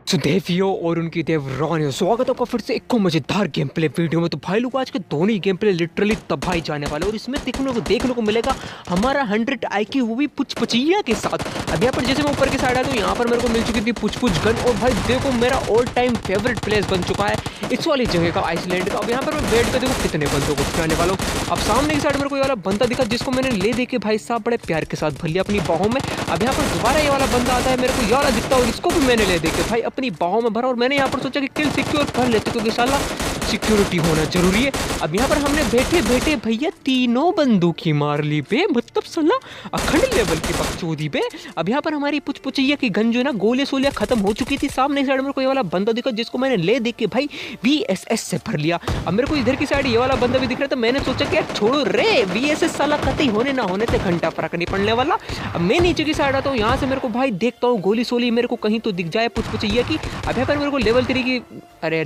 सुदेवियो और उनकी देवरानियों, स्वागत है आपका फिर से एक मजेदार गेम प्ले वीडियो में। तो भाई लोग आज के दोनों ही गेम प्ले लिटरली तबाही जाने वाले और इसमें देखने को मिलेगा हमारा 100 IQ, वो भी पुचपुचिया के साथ। अब यहाँ पर जैसे मैं ऊपर की साइड आया तो यहाँ पर मेरे को मिल चुकी थी पुचपुच गन और भाई देखो मेरा ऑल टाइम फेवरेट प्लेस बन चुका है इस वाली जगह का, आइसलैंड का। अब यहाँ पर मैं बेड पे देखो कितने बंदों को खिलाने वाला हूँ। अब सामने की साइड मेरे को ये वाला बंदा दिखा जिसको मैंने ले दे के भाई साहब बड़े प्यार के साथ भर लिया अपनी बाहों में। अब यहाँ पर दोबारा ये वाला बंदा आता है, मेरे को ये वाला दिखता है और इसको भी मैंने ले दे के भाई अपनी बाहों में भरा और मैंने यहाँ पर सोचा कि किल सिक्योर कर लेते क्योंकि साला सिक्योरिटी होना जरूरी है। अब यहाँ पर हमने बैठे बैठे भैया तीनों बंदूकी मार ली पे, मतलब साला अखंड लेवल की बकचोदी पे। अब यहाँ पर हमारी पुचपुचिया की गन जो है ना गोले सोलियां खत्म हो चुकी थी। सामने साइड में कोई वाला बंदा दिखा जिसको मैंने ले देख के भाई VSS से भर लिया। अब मेरे को इधर की साइड ये वाला बंदा भी दिख रहा था, मैंने सोचा कि यार छोड़ो रे VSS साला कतई होने ना होने से घंटा फर्क नहीं पड़ने वाला। अब मैं नीचे की साइड आता हूँ, यहाँ से मेरे को भाई देखता हूँ गोली सोली मेरे को कहीं तो दिख जाए पुचपुचिया की। अब यहाँ पर मेरे को लेवल 3 की अरे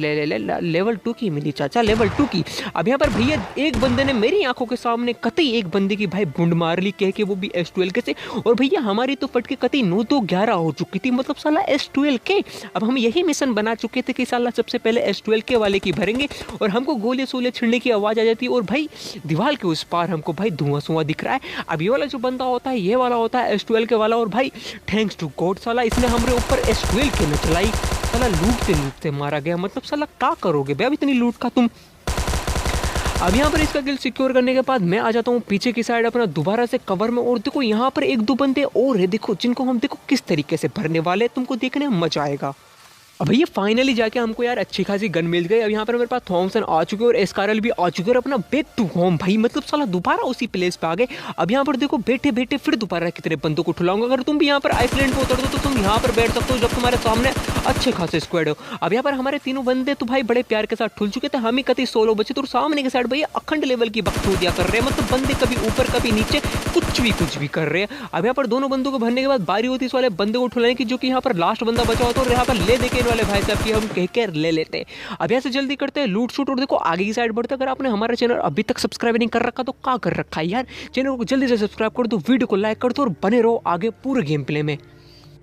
लेवल 2 की मिली चाचा, लेवल 2 की। अब यहाँ पर भैया एक बंदे ने मेरी आंखों के सामने कतई एक बंदे की भाई बुंड मार ली कह के, वो भी S12 के से। और भैया हमारी तो फटके कतई 9 तो 11 हो चुकी थी, मतलब साला S12 के। अब हम यही मिशन बना चुके थे कि साला सबसे पहले S12 के वाले की भरेंगे और हमको गोले सोले छिड़ने की आवाज आ जाती है और भाई दीवार के उस पार हमको भाई धुआं सुआं दिख रहा है। अब ये वाला जो बंदा होता है ये वाला होता है S12 के वाला और भाई थैंक्स टू गॉड साला इसने हमारे ऊपर S12 के न चलाई, साला लूटते मारा गया। मतलब साला क्या करोगे बे अब इतनी लूट का तुम। अब यहाँ पर इसका किल सिक्योर करने के बाद मैं आ जाता हूँ पीछे की साइड अपना दोबारा से कवर में और देखो यहाँ पर एक दो बंदे और है देखो जिनको हम देखो किस तरीके से भरने वाले, तुमको देखने में मजा आएगा। अब भैया फाइनली जाके हमको यार अच्छी खासी गन मिल गई। अब यहाँ पर मेरे पास थॉमसन आ चुके और एस्कारल भी आ चुके और अपना बैक टू होम भाई, मतलब साला दोबारा उसी प्लेस पे आ गए। अब यहाँ पर देखो बैठे बैठे फिर दोबारा कितने बंदों को ठुलाऊंगा। अगर तुम भी यहाँ पर आइसलैंड पे उतर दो तो तुम यहाँ पर बैठ सकते हो जब तुम्हारे सामने अच्छे खासे स्क्वाड हो। अब यहाँ पर हमारे तीनों बंदे तो भाई बड़े प्यार के साथ ठुल चुके थे, हम ही कतई 16 बचे तो सामने के साइड भैया अखंड लेवल की बकचोदियां कर रहे हैं, मतलब बंदे कभी ऊपर कभी नीचे कुछ भी कर रहे हैं। अब यहाँ पर दोनों बंदों को भरने के बाद बारी होती है इस वाले बंदे को ठुलाने की जो कि यहाँ पर लास्ट बंदा बचा होता है और यहाँ पर ले देके वाले भाई साहब की हम कह के ले लेते हैं। अब यहाँ से जल्दी करते हैं लूट शूट और देखो आगे की साइड बढ़ते। अगर आपने हमारा चैनल अभी तक सब्सक्राइब नहीं कर रखा तो क्या कर रखा है यार, चैनल को जल्दी से सब्सक्राइब कर दो, वीडियो को लाइक कर दो और बने रहो आगे पूरे गेम प्ले में।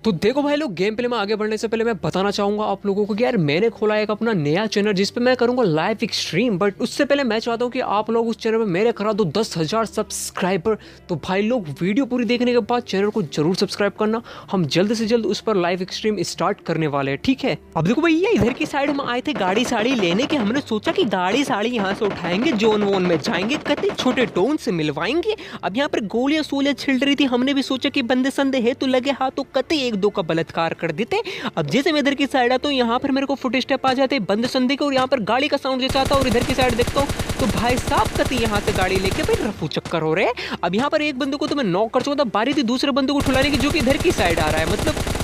तो देखो भाई लोग गेम प्ले में आगे बढ़ने से पहले मैं बताना चाहूंगा आप लोगों को कि यार मैंने खोला एक अपना नया चैनल जिस पे मैं करूंगा लाइव स्ट्रीम, बट उससे पहले मैं चाहता हूं कि आप लोग उस चैनल में मेरे करा दो 10,000 सब्सक्राइबर। तो भाई लोग वीडियो पूरी देखने के बाद चैनल को जरूर सब्सक्राइब करना, हम जल्द से जल्द उस पर लाइव स्ट्रीम स्टार्ट करने वाले हैं, ठीक है। अब देखो भैया इधर की साइड हम आए थे गाड़ी साड़ी लेने के, हमने सोचा कि गाड़ी साड़ी यहाँ से उठाएंगे जोन वोन में जाएंगे कतई छोटे टोन से मिलवाएंगे। अब यहाँ पर गोलियां सोलियां छिड़ रही थी, हमने भी सोचा कि बंदे संदे है तो लगे हाथ तो कतई एक दो का बलात्कार कर देते। अब जैसे मैं इधर की साइड आता हूँ यहाँ पर मेरे को फुट स्टेप आ जाते बंदे संदे के और यहाँ पर गाड़ी का साउंड जैसा आता है और इधर की साइड देखता हूँ तो भाई साहब कतई यहाँ से गाड़ी लेके भाई रफू चक्कर हो रहे हैं। अब यहाँ पर एक बंदे को तो मैं नॉक कर चुका था, बारी थी दूसरे बंदे को ठुलाने की जो कि इधर की साइड आ रहा है, मतलब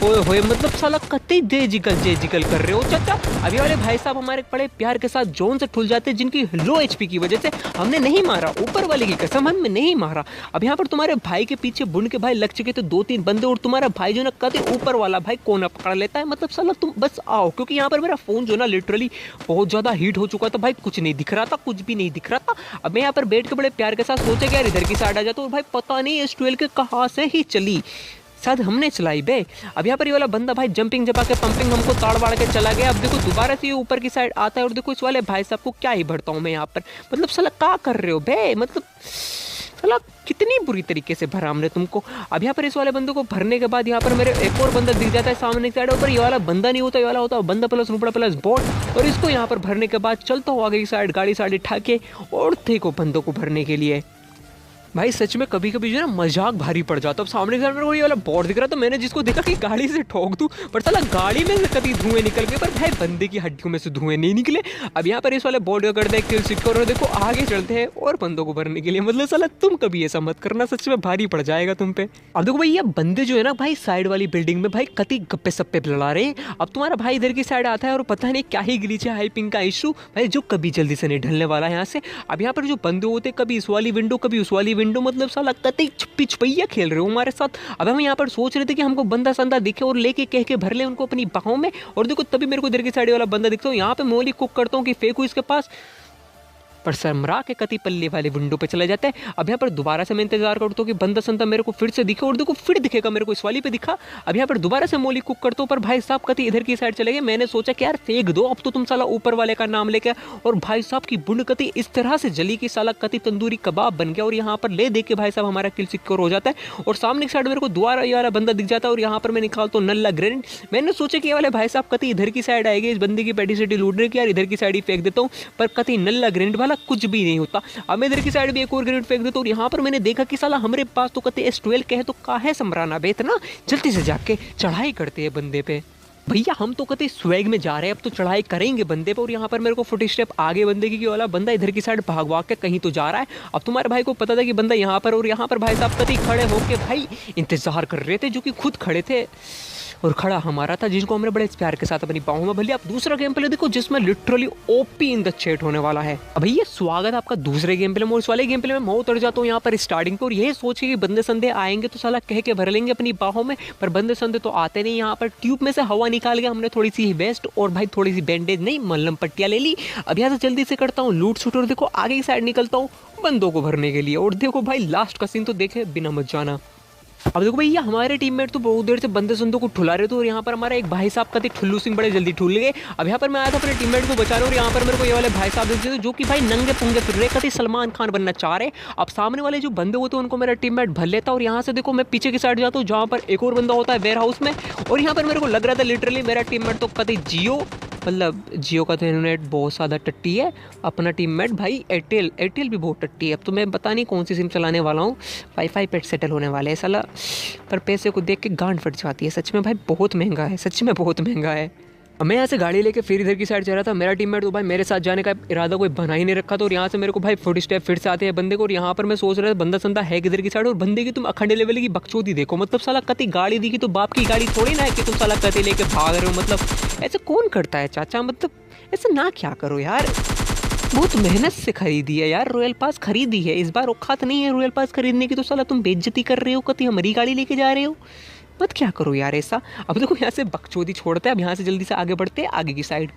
होए मतलब साला कतई जे जिकल कर रहे हो चाचा। अभी वाले भाई साहब हमारे बड़े प्यार के साथ जोन से ठुल जाते जिनकी लो HP की वजह से हमने नहीं मारा, ऊपर वाले की कसम हमने नहीं मारा। अब यहाँ पर तुम्हारे भाई के पीछे बुंड के भाई लग चुके थे 2-3 बंदे और तुम्हारा भाई जो ना कतई ऊपर वाला भाई कोना पकड़ लेता है, मतलब साला तुम बस आओ क्योंकि यहाँ पर मेरा फोन जो ना लिटरली बहुत ज्यादा हीट हो चुका था भाई, कुछ नहीं दिख रहा था, कुछ भी नहीं दिख रहा था। अब मैं यहाँ पर बैठ के बड़े प्यार के साथ सोचा कि यार इधर की साइड आ जाता और भाई पता नहीं S12 के कहाँ से ही चली, शायद हमने चलाई बे। अब यहाँ पर ये वाला बंदा भाई जंपिंग जपा के पंपिंग हमको ताड़ बाड़ के चला गया। अब देखो दोबारा से ये ऊपर की साइड आता है और देखो इस वाले भाई साहब को क्या ही भरता हूँ मैं यहाँ पर, मतलब साला क्या कर रहे हो बे, मतलब साला कितनी बुरी तरीके से भरा हमने तुमको। अब यहाँ पर इस वाले बंदे को भरने के बाद यहाँ पर मेरे एक और बंदा दिख जाता है सामने की साइड पर, ये वाला बंदा नहीं होता, ये वाला होता है बंदा प्लस रुपड़ा प्लस बॉट। और इसको यहाँ पर भरने के बाद चलता हूँ आगे की साइड गाड़ी साड़ी ठा के और थे को बंदों को भरने के लिए। भाई सच में कभी कभी जो है ना मजाक भारी पड़ जाता। अब सामने के मेरे को ये वाला बोर्ड दिख रहा था, मैंने जिसको देखा कि गाड़ी से ठोक दूं पर साला गाड़ी में से कभी धुएं निकल गए, पर भाई बंदे की हड्डियों में से धुएं नहीं निकले। अब यहाँ पर इस वाले बोर्ड का करते हैं किल सिक्योर और देखो आगे चलते हैं और बंदों को भरने के लिए, मतलब साला तुम कभी ऐसा मत करना, सच में भारी पड़ जाएगा तुम पे। अब देखो भाई ये बंदे जो है ना भाई साइड वाली बिल्डिंग में भाई कतई गप्पे सप्पे लड़ा रहे। अब तुम्हारा भाई इधर की साइड आता है और पता नहीं क्या ही ग्लिच है हाइपिंग का इशू भाई जो कभी जल्दी से नहीं ढलने वाला है यहाँ से। अब यहाँ पर जो बंदे होते कभी इस वाली विंडो कभी उस वाली विंडो, मतलब साला कतई छुपी छुपैया खेल रहे हो हमारे साथ। अब हम यहाँ पर सोच रहे थे कि हमको बंदा संदा दिखे और लेके कह के भर ले उनको अपनी बाहों में, और देखो तभी मेरे को इधर की साइड वाला बंदा दिखता हूँ, यहाँ पे मोली कुक करता हूँ कि फेंकू इसके पास। पर शर्मरा के कति पल्ले वाले विंडो पे चले जाते हैं। अब यहाँ पर दोबारा से मैं इंतजार करता हूँ कि बंदा संता मेरे को फिर से दिखे, और देखो फिर दिखेगा मेरे को, इस वाली पे दिखा। अब यहाँ पर दोबारा से मोली कुक करता हूँ, पर भाई साहब कति इधर की साइड चले गए। मैंने सोचा कि यार फेंक दो, अब तो तुम साला ऊपर वाले का नाम लेके, और भाई साहब की बुंड कति इस तरह से जली कि साला कति तंदूरी कबाब बन गया। और यहाँ पर ले दे के भाई साहब हमारा किल सिक्योर हो जाता है, और सामने की साइड मेरे को दोबारा ये वाला बंदा दिख जाता है। और यहाँ पर मैं निकालता हूँ नल्ला ग्रेनेड। मैंने सोचा कि ये वाले भाई साहब कति इधर की साइड आएंगे, इस बंदे की पैटी सिटी लूटने की, यार इधर की साइड ही फेंक देता हूँ, पर कति नल्ला ग्रेनेड वाला कुछ भी नहीं होता। अब मैं इधर की साइड भी एक और ग्रेनेड फेंक देता हूँ, और यहाँ पर मैंने देखा कि साला हमारे पास तो कति S12 के है, तो काहे समराना बे इतना, जल्दी से जाके चढ़ाई करते हैं बंदे पे। भैया हम तो कते स्वैग में जा रहे हैं, अब तो चढ़ाई करेंगे बंदे पे। और यहाँ पर मेरे को फुट स्टेप आगे बंदे की वाला बंदा इधर की साइड भागवा के कहीं तो जा रहा है। अब तुम्हारे भाई को पता था कि बंदा यहाँ पर, और यहाँ पर भाई साहब कति खड़े होके भाई इंतजार कर रहे थे, जो कि खुद खड़े थे, और खड़ा हमारा था जिसको हमने बड़े प्यार के साथ अपनी बाहों में भले। आप दूसरा गेम प्ले देखो जिसमें literally OP in the chat होने वाला है। अब भैया स्वागत आपका दूसरे गेम प्ले में। इस वाले गेम प्ले में मैं उतर जाता हूँ यहाँ पर स्टार्टिंग पे, और यही सोच के कि बंदे संदे आएंगे तो साला कह के भर लेंगे अपनी बाहों में, पर बंदे संदे तो आते नहीं। यहाँ पर ट्यूब में से हवा निकाल के हमने थोड़ी सी वेस्ट और भाई थोड़ी सी बैंडेज नहीं मल्लम पट्टियाँ ले ली। अब यहाँ से जल्दी से करता हूँ लूट शूट, और देखो आगे की साइड निकलता हूँ बंदों को भरने के लिए। और देखो भाई लास्ट का सीन तो देखे बिना मत जाना। अब देखो भैया हमारे टीममेट तो बहुत देर से बंदे संदों को ठुला रहे थे, और यहाँ पर हमारा एक भाई साहब कति ठुल्लू सिंह बड़े जल्दी ठुल गए। अब यहाँ पर मैं आया था अपने टीममेट को बचा रहा हूँ, और यहाँ पर मेरे को ये वाले भाई साहब देख रहे थे जो कि भाई नंगे पुंगे फिर रहे, कति सलमान खान बनना चाह रहे। अब सामने वाले जो बंदे होते हैं उनको मेरा टीममेट भर लेता, और यहाँ से देखो मैं पीछे की साइड जाता हूँ जहाँ पर एक और बंदा होता है वेयर हाउस में। और यहाँ पर मेरे को लग रहा था लिटरली मेरा टीममेट तो कति जियो, मतलब जियो का तो इंटरनेट बहुत ज़्यादा टट्टी है, अपना टीममेट भाई एयरटेल भी बहुत टट्टी है। अब तो मैं पता नहीं कौन सी सिम चलाने वाला हूँ, वाईफाई पे सेटल होने वाले है साला, पर पैसे को देख के गांड फट जाती है। सच में भाई बहुत महंगा है, सच में बहुत महंगा है। मैं यहाँ से गाड़ी लेके फिर इधर की साइड जा रहा था, मेरा टीममेट तो भाई मेरे साथ जाने का इरादा कोई बना ही नहीं रखा था। और यहाँ से मेरे को भाई फुट स्टेप फिर से आते हैं बंदे को, और यहाँ पर मैं सोच रहा था बंदा संदा है किधर की साइड, और बंदे की तुम अखंड लेवल की बकचोदी देखो, मतलब साला कति गाड़ी दिखी तो बाप की गाड़ी थोड़ी ना है कि तुम साला कति लेके भाग रहे हो। मतलब ऐसे कौन करता है चाचा, मतलब ऐसे ना क्या करो यार, बहुत मेहनत से खरीदी है यार, रॉयल पास खरीदी है, इस बार औकात नहीं है रॉयल पास खरीदने की, तो साला तुम बेइज्जती कर रहे हो, कति हमारी गाड़ी लेके जा रहे हो, मत क्या करो यार ऐसा। अब देखो यहाँ से बकचोदी छोड़ते हैं, अब यहाँ से जल्दी से आगे बढ़ते हैं आगे की साइड।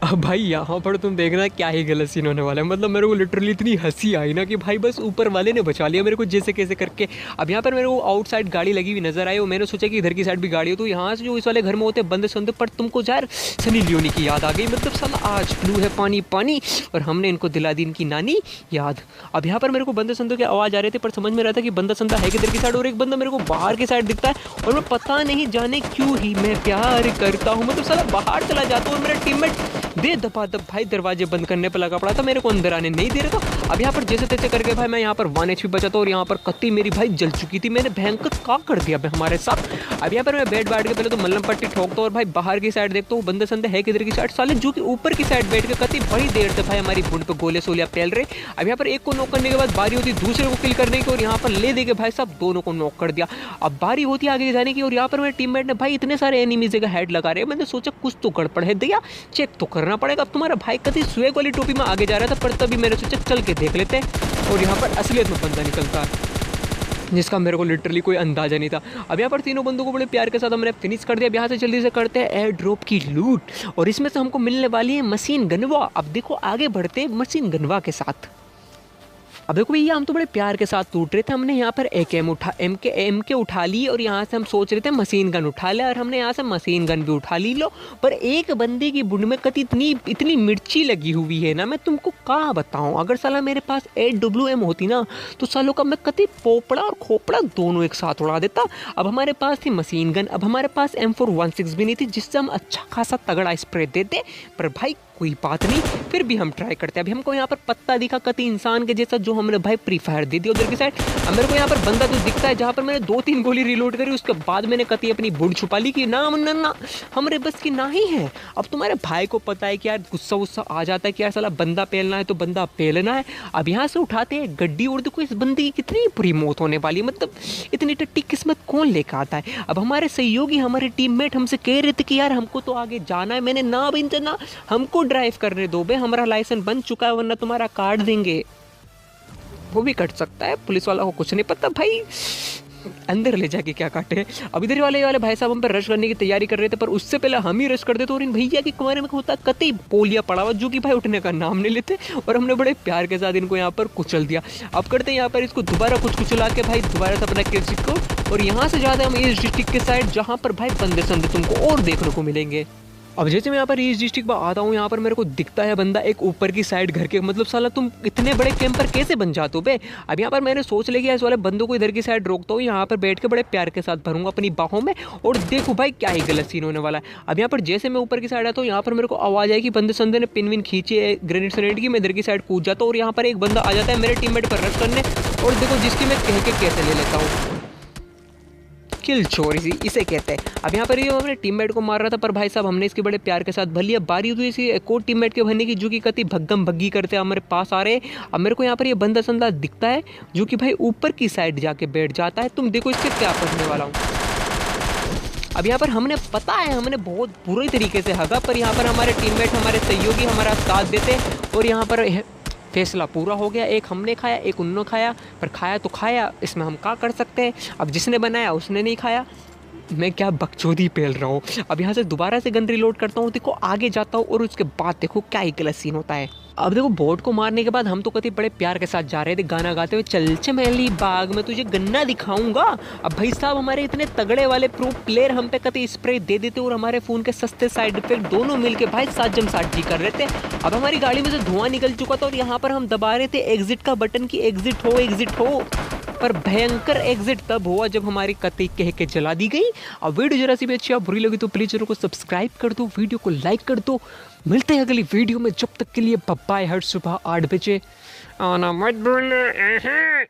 अब भाई यहाँ पर तुम देखना क्या ही गलत सीन होने वाला है, मतलब मेरे को लिटरली इतनी हंसी आई ना कि भाई बस ऊपर वाले ने बचा लिया मेरे को जैसे कैसे करके। अब यहाँ पर मेरे को आउटसाइड गाड़ी लगी हुई नजर आई, और मैंने सोचा कि इधर की साइड भी गाड़ी हो, तो यहाँ से जो इस वाले घर में होते हैं बंदे संदे, पर तुमको यार सनी लियोनी की याद आ गई, मतलब साला आज ब्लू है पानी पानी, और हमने इनको दिला दी इनकी नानी याद। अब यहाँ पर मेरे को बंदे संदों की आवाज़ आ रही थी, पर समझ में रहा था कि बंदा संदा है किधर की साइड, और एक बंदा मेरे को बाहर की साइड दिखता है, और मैं पता नहीं जाने क्यों ही मैं प्यार करता हूँ, मतलब साला बाहर चला जाता हूँ, और मेरा टीममेट दे दबा दब भाई दरवाजे बंद करने पर लगा पड़ा था, मेरे को अंदर आने नहीं दे रहा था। अब यहाँ पर जैसे तैसे करके भाई मैं यहाँ पर 1 HP बचा था, और यहाँ पर कत्ती मेरी भाई जल चुकी थी, मैंने भयंकर का कर दिया भाई हमारे साथ। अब यहाँ पर मैं बैठ बैठ के पहले तो मल्लम पट्टी ठोकता हूँ, और भाई बाहर की साइड देखता हूँ बंदे संदे है किधर की साइड, साले जो कि ऊपर की साइड बैठ के कत्ती बड़ी देर से भाई हमारी बुंड पे गोले सोलियाँ फैल रहे। अब यहाँ पर एक को नॉक करने के बाद बारी होती दूसरे को किल करने की, और यहाँ पर ले दे के भाई साहब दोनों को नॉक कर दिया। अब बारी होती आगे जाने की, और यहाँ पर मेरे टीममेट ने भाई इतने सारे एनिमीज का हेड लगा रहे हैं, मैंने सोचा कुछ तो गड़बड़ है दिया, चेक तो करना पड़ेगा। अब तुम्हारा भाई कति स्वेग वाली टोपी में आगे जा रहा था, पर तभी मैंने सोचा चल के देख लेते हैं, और यहाँ पर असलियत में बंदा निकलता है जिसका मेरे को लिटरली कोई अंदाजा नहीं था। अब यहाँ पर तीनों बंदों को बड़े प्यार के साथ हमने फिनिश कर दिया। अब यहाँ से जल्दी से करते हैं एयर ड्रॉप की लूट, और इसमें से हमको मिलने वाली है मशीन गनवा। अब देखो आगे बढ़ते हैं मशीन गनवा के साथ। अब देखो भैया हम तो बड़े प्यार के साथ टूट रहे थे, हमने यहाँ पर एम के उठा ली, और यहाँ से हम सोच रहे थे मशीन गन उठा ले, और हमने यहाँ से मशीन गन भी उठा ली। लो पर एक बंदे की बुंड में कति इतनी मिर्ची लगी हुई है ना, मैं तुमको कहाँ बताऊँ। अगर साला मेरे पास 8WM होती ना, तो सालों का मैं कति पोपड़ा और खोपड़ा दोनों एक साथ उड़ा देता। अब हमारे पास थी मशीन गन, अब हमारे पास M416 भी नहीं थी जिससे हम अच्छा खासा तगड़ा स्प्रे देते, पर भाई कोई बात नहीं, फिर भी हम ट्राई करते हैं। अभी हमको यहाँ पर पत्ता दिखा कति इंसान के जैसा, जो हमने भाई प्री फायर दे दी उधर की साइड। अब मेरे को यहाँ पर बंदा जो दिखता है जहाँ पर मैंने 2-3 गोली रिलोड करी, उसके बाद मैंने कति अपनी बुढ़ छुपा ली कि ना हमारे बस की ना ही है। अब तुम्हारे भाई को पता है कि यार गुस्सा वुस्सा आ जाता है कि यार साला बंदा पेलना है तो बंदा पेलना है। अब यहाँ से उठाते हैं गड्डी, और देखो इस बंदे की कितनी बुरी मौत होने वाली है, मतलब इतनी टट्टी किस्मत कौन लेकर आता है। अब हमारे सहयोगी हमारे टीममेट हमसे कह रहे थे कि यार हमको तो आगे जाना है, मैंने ना भी ना हमको ड्राइव करने दो बे, हमारा लाइसेंस बन चुका है, वरना तुम्हारा कार्ड देंगे। वो भी कट सकता है, पुलिस वाला को कुछ नहीं पता भाई, अंदर ले जाके क्या काटे। अब इधर वाले भाई साहब हम पे रश करने की तैयारी कर रहे थे, पर उससे पहले हम ही रश कर देते और इन भैया के कमरे में होता कतई पोलिया पड़ा हुआ, जो कि भाई उठने का नाम नहीं लेते, और हमने बड़े प्यार के साथ इनको यहाँ पर कुचल दिया। अब करते हैं यहाँ पर इसको दोबारा कुछ कुचला के भाई दोबारा से अपना किल को, और यहाँ से ज़्यादा हम ईस्ट डिस्ट्रिक्ट के साइड, जहाँ पर भाई बंदे संदे तुमको और देखने को मिलेंगे। अब जैसे मैं यहाँ पर ईस्ट डिस्ट्रिक्ट में आता हूँ, यहाँ पर मेरे को दिखता है बंदा एक ऊपर की साइड घर के, मतलब साला तुम इतने बड़े कैंपर कैसे बन जाते हो बे। अब यहाँ पर मैंने सोच लिया इस वाले बंदों को इधर की साइड रोकता हूँ, यहाँ पर बैठ के बड़े प्यार के साथ भरूंगा अपनी बाहों में, और देखो भाई क्या ही गलत सीन होने वाला है। अब यहाँ पर जैसे मैं ऊपर की साइड आता हूँ, यहाँ पर मेरे को आवाज़ आई कि बंदे संदे ने पिन विन खींची है ग्रेनेड सरेड की, मैं इधर की साइड कूद जाता हूँ, और यहाँ पर एक बंदा आ जाता है मेरे टीममेट पर रश करने, और देखो जिसकी मैं कह के कैसे ले लेता हूँ, किल चोरी इसे कहते हैं। अब यहाँ पर ये हमने टीममेट को मार रहा था, पर भाई साहब हमने इसके बड़े प्यार के साथ भर लिया। बारी हुई इसी एक और टीममेट के भरने की, जो कि कति भग्गम भग्गी करते हमारे पास आ रहे। अब मेरे को यहाँ पर ये बंदा संदा दिखता है, जो कि भाई ऊपर की साइड जाके बैठ जाता है। तुम देखो इससे क्या करने वाला हूँ। अब यहाँ पर हमने पता है हमने बहुत बुरे तरीके से हगा, पर यहाँ पर हमारे टीममेट हमारे सहयोगी हमारा साथ देते, और यहाँ पर फैसला पूरा हो गया। एक हमने खाया, एक उन्होंने खाया, पर खाया तो खाया, इसमें हम क्या कर सकते हैं। अब जिसने बनाया उसने नहीं खाया, मैं क्या बकचोदी पेल रहा हूँ। अब यहाँ से दोबारा से गन रिलोड करता हूँ, देखो आगे जाता हूँ, और उसके बाद देखो क्या ही गलत सीन होता है। अब देखो बोट को मारने के बाद हम तो कभी बड़े प्यार के साथ जा रहे थे गाना गाते हुए, चल चमेली बाग में तुझे गन्ना दिखाऊंगा। अब भाई साहब हमारे इतने तगड़े वाले प्रो प्लेयर हम पे कभी स्प्रे दे देते, और हमारे फ़ोन के सस्ते साइड इफेक्ट दोनों मिलके भाई 7 कर रहे थे। अब हमारी गाड़ी में से धुआं निकल चुका था, और यहाँ पर हम दबा रहे थे एग्जिट का बटन की एग्जिट हो, पर भयंकर एग्जिट तब हुआ जब हमारी कतई कह के जला दी गई। अब वीडियो जरा सी भी अच्छी बुरी लगी तो प्लीज़ चैनल को सब्सक्राइब कर दो, वीडियो को लाइक कर दो। मिलते हैं अगली वीडियो में, जब तक के लिए बाय। हर सुबह 8 बजे आना मत भूलना।